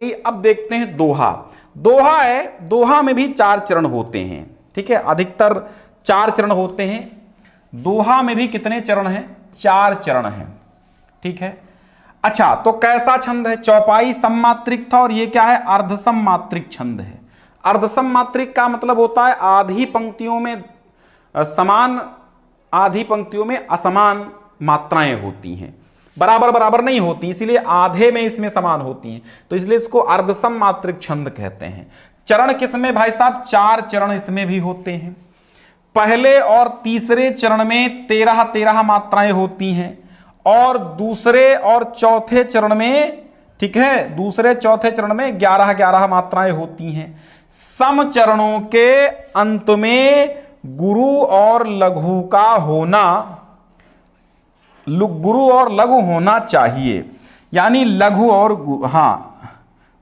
अब देखते हैं दोहा। दोहा है, दोहा में भी 4 चरण होते हैं, ठीक है, अधिकतर 4 चरण होते हैं। दोहा में भी कितने चरण हैं? 4 चरण हैं, ठीक है। अच्छा, तो कैसा छंद है? चौपाई सममात्रिक था और ये क्या है? अर्ध सममात्रिक छंद है। अर्ध सममात्रिक का मतलब होता है आधी पंक्तियों में समान, आधी पंक्तियों में असमान मात्राएं होती हैं, बराबर बराबर नहीं होती, इसलिए आधे में इसमें समान होती हैं, तो इसलिए इसको अर्धसम मात्रिक छंद कहते हैं। चरण किसमें भाई साहब? 4 चरण इसमें भी होते हैं। पहले और तीसरे चरण में 13-13 मात्राएं होती हैं और दूसरे और चौथे चरण में, ठीक है, दूसरे चौथे चरण में 11-11 मात्राएं होती हैं। सम चरणों के अंत में गुरु और लघु का होना, गुरु और लघु होना चाहिए, यानी लघु और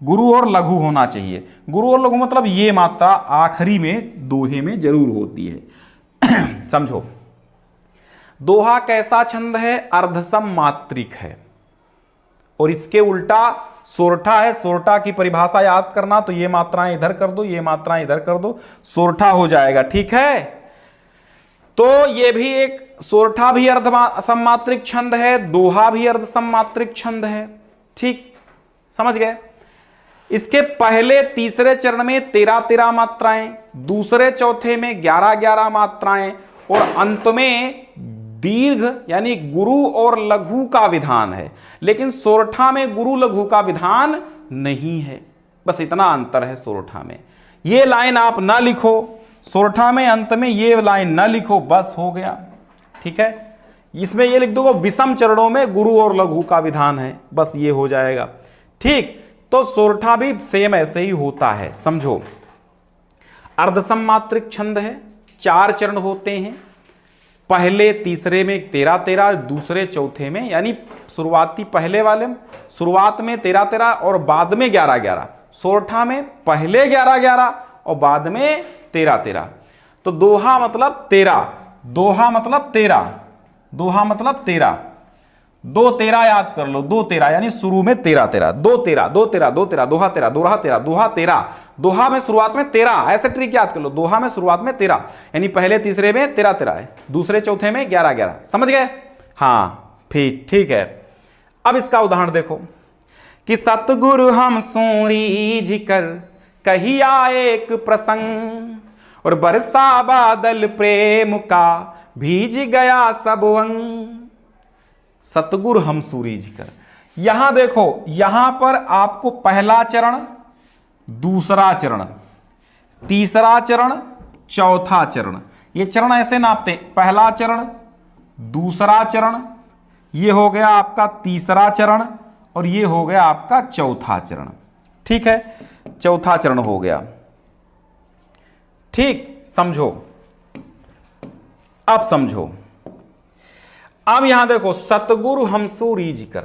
गुरु और लघु होना चाहिए। गुरु और लघु मतलब ये मात्रा आखिरी में दोहे में जरूर होती है। समझो, दोहा कैसा छंद है? अर्धसम मात्रिक है। और इसके उल्टा सोरठा है। सोरठा की परिभाषा याद करना, तो ये मात्राएं इधर कर दो, ये मात्राएं इधर कर दो, सोरठा हो जाएगा, ठीक है। तो ये भी एक सोरठा भी अर्ध सममात्रिक छंद है, दोहा भी अर्ध सममात्रिक छंद है, ठीक, समझ गए। इसके पहले तीसरे चरण में 13-13 मात्राएं, दूसरे चौथे में 11-11 मात्राएं और अंत में दीर्घ यानी गुरु और लघु का विधान है। लेकिन सोरठा में गुरु लघु का विधान नहीं है, बस इतना अंतर है सोरठा में। ये लाइन आप ना लिखो, सोरठा में अंत में ये लाइन ना लिखो, बस हो गया, ठीक है। इसमें ये लिख दो विषम चरणों में गुरु और लघु का विधान है, बस ये हो जाएगा, ठीक। तो सोरठा भी सेम ऐसे ही होता है, समझो। अर्धसम मात्रिक छंद है, 4 चरण होते हैं। पहले तीसरे में 13-13, दूसरे चौथे में, यानी शुरुआती पहले वाले शुरुआत में 13-13 और बाद में 11-11। सोरठा में पहले 11-11 और बाद में 13-13। तो दोहा मतलब 13, दोहा मतलब 13, दोहा मतलब 13। 2-13 याद कर लो, 2-13 यानी शुरू में 13-13, 2-13, 2-13, 2-13, दोहा 13, दोहा 13, दोहा 13। दोहा में शुरुआत में 13, ऐसे ट्रिक याद कर लो। दोहा में शुरुआत में 13, यानी पहले तीसरे में 13-13 है, दूसरे चौथे में 11-11, समझ गए? हाँ, फिर ठीक है। अब इसका उदाहरण देखो कि सतगुरु हम सूरीज कर कहिया एक प्रसंग और बरसा बादल प्रेम का भीज गया सब अंग। सतगुरु हम सूरीज कर, यहां देखो, यहां पर आपको पहला चरण, दूसरा चरण, तीसरा चरण, चौथा चरण, ये चरण ऐसे नापते हैं। पहला चरण, दूसरा चरण, ये हो गया आपका तीसरा चरण और ये हो गया आपका चौथा चरण, ठीक है। चौथा चरण हो गया, ठीक, समझो। अब समझो, अब यहां देखो सतगुरु हम सूरीज कर,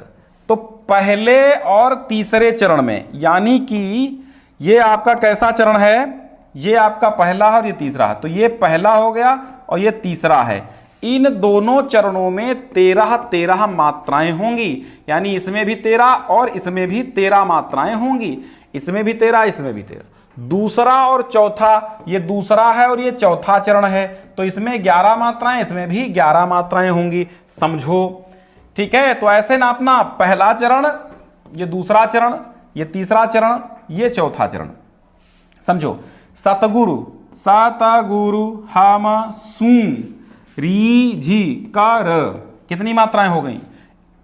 तो पहले और तीसरे चरण में, यानी कि ये आपका कैसा चरण है? ये आपका पहला है और ये तीसरा है, तो ये पहला हो गया और ये तीसरा है। इन दोनों चरणों में 13-13 मात्राएं होंगी, यानी इसमें भी 13 और इसमें भी 13 मात्राएं होंगी, इसमें भी 13, इसमें भी 13। दूसरा और चौथा, ये दूसरा है और ये चौथा चरण है, तो इसमें 11 मात्राएं, इसमें भी 11 मात्राएं होंगी, समझो, ठीक है। तो ऐसे नापना, पहला चरण, ये दूसरा चरण, ये तीसरा चरण, ये चौथा चरण, समझो। सतगुरु, सतगुरु हम सूरीज कर, कितनी मात्राएं हो गई?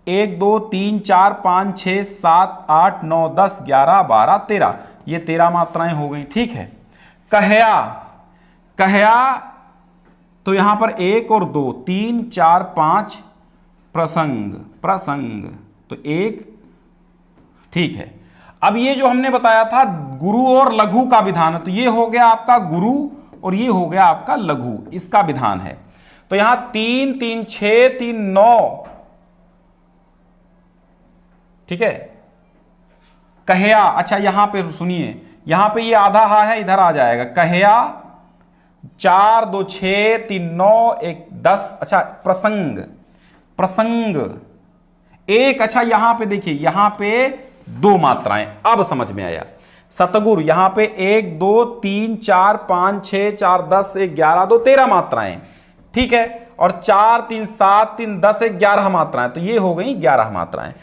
1 2 3 4 5 6 7 8 9 10 11 12 13, ये 13 मात्राएं हो गई, ठीक है। कहया, कहया, तो यहां पर 1 और 2 3 4 5 प्रसंग, प्रसंग, तो 1, ठीक है। अब ये जो हमने बताया था गुरु और लघु का विधान है, तो ये हो गया आपका गुरु और ये हो गया आपका लघु, इसका विधान है। तो यहां 3 3 6 3 9, ठीक है। कहया, अच्छा यहां पे सुनिए, यहां पे ये आधा हा है, इधर आ जाएगा। कहया 4 2 6 3 9 1 10, अच्छा प्रसंग, प्रसंग 1, अच्छा यहां पे देखिए, यहां पे दो मात्राएं। अब समझ में आया। सतगुरु यहां पे 1 2 3 4 5 6 4 10 1 11 2 13 मात्राएं, ठीक है। और 4 3 7 3 10 1 11 मात्राएं, तो ये हो गई 11 मात्राएं।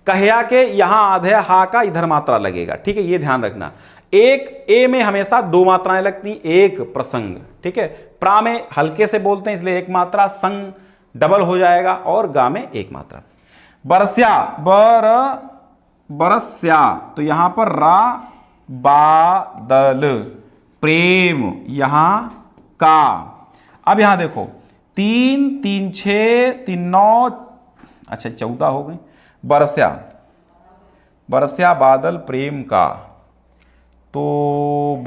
कहया के यहां आधे हा का इधर मात्रा लगेगा, ठीक है, ये ध्यान रखना। एक ए में हमेशा दो मात्राएं लगती, एक प्रसंग, ठीक है। प्रा में हल्के से बोलते हैं इसलिए एक मात्रा, संग डबल हो जाएगा, और गा में एक मात्रा। बरस्या बरस्या, तो यहां पर रा बादल, प्रेम यहां का। अब यहां देखो 3 3 6 3 9, अच्छा 14 हो गई। बरस्या बरस्या बादल प्रेम का, तो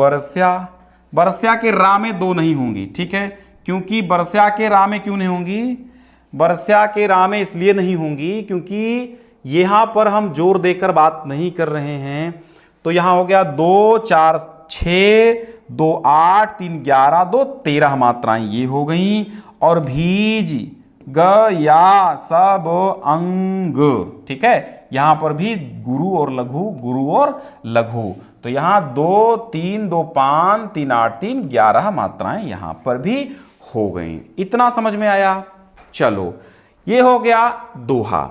बरस्या के रा में दो नहीं होंगी, ठीक है। क्योंकि बरस्या के रा में क्यों नहीं होंगी? बरस्या के रा में इसलिए नहीं होंगी क्योंकि यहां पर हम जोर देकर बात नहीं कर रहे हैं। तो यहां हो गया 2 4 6 2 8 3 11 2 13 मात्राएं ये हो गई। और भीज ग या सब अंग, ठीक है। यहां पर भी गुरु और लघु, गुरु और लघु, तो यहां 2 3 2 5 3 8 3 11 मात्राएं यहां पर भी हो गई। इतना समझ में आया? चलो, ये हो गया दोहा।